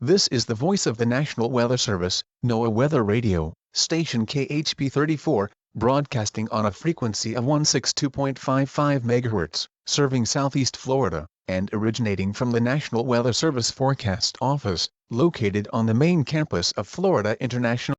This is the voice of the National Weather Service, NOAA Weather Radio, station KHP34, broadcasting on a frequency of 162.55 MHz, serving southeast Florida, and originating from the National Weather Service Forecast Office, located on the main campus of Florida International.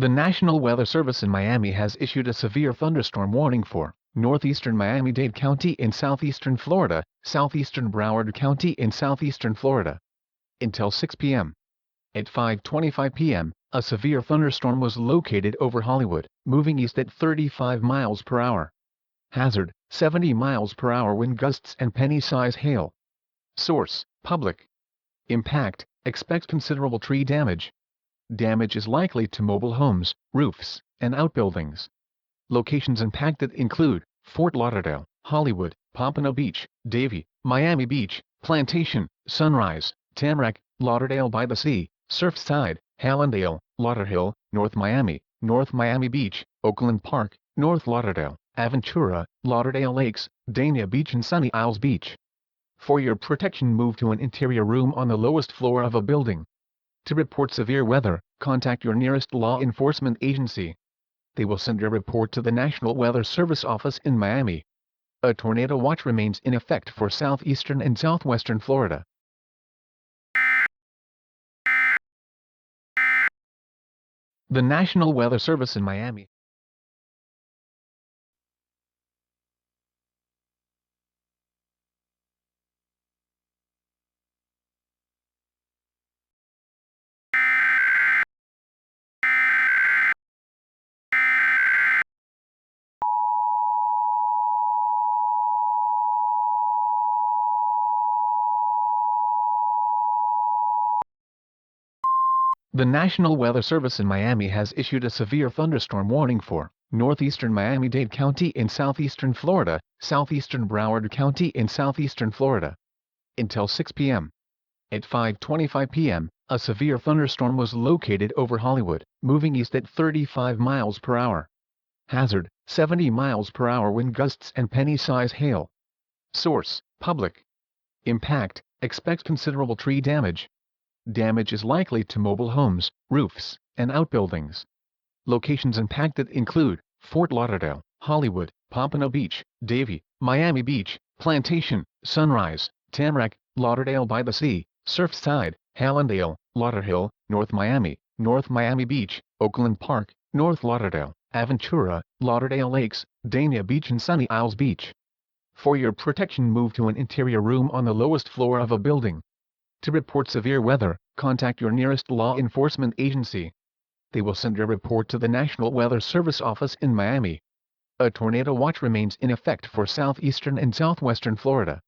The National Weather Service in Miami has issued a severe thunderstorm warning for northeastern Miami-Dade County in southeastern Florida, southeastern Broward County in southeastern Florida. Until 6 p.m. At 5:25 p.m., a severe thunderstorm was located over Hollywood, moving east at 35 miles per hour. Hazard, 70 miles per hour wind gusts and penny-size hail. Source, public. Impact, expect considerable tree damage. Damage is likely to mobile homes, roofs, and outbuildings. Locations impacted include Fort Lauderdale, Hollywood, Pompano Beach, Davie, Miami Beach, Plantation, Sunrise, Tamarack, Lauderdale by the Sea, Surfside, Hallandale, Lauderhill, North Miami Beach, Oakland Park, North Lauderdale, Aventura, Lauderdale Lakes, Dania Beach and Sunny Isles Beach. For your protection, move to an interior room on the lowest floor of a building. To report severe weather, contact your nearest law enforcement agency. They will send your report to the National Weather Service office in Miami. A tornado watch remains in effect for southeastern and southwestern Florida. The National Weather Service in Miami. The National Weather Service in Miami has issued a severe thunderstorm warning for northeastern Miami-Dade County in southeastern Florida, southeastern Broward County in southeastern Florida. Until 6 p.m. At 5:25 p.m., a severe thunderstorm was located over Hollywood, moving east at 35 miles per hour. Hazard, 70 miles per hour wind gusts and penny-size hail. Source, public. Impact, expect considerable tree damage. Damage is likely to mobile homes, roofs, and outbuildings. Locations impacted include Fort Lauderdale, Hollywood, Pompano Beach, Davie, Miami Beach, Plantation, Sunrise, Tamarack, Lauderdale by the Sea, Surfside, Hallandale, Lauderhill, North Miami Beach, Oakland Park, North Lauderdale, Aventura, Lauderdale Lakes, Dania Beach and Sunny Isles Beach. For your protection, move to an interior room on the lowest floor of a building. To report severe weather, contact your nearest law enforcement agency. They will send your report to the National Weather Service office in Miami. A tornado watch remains in effect for southeastern and southwestern Florida.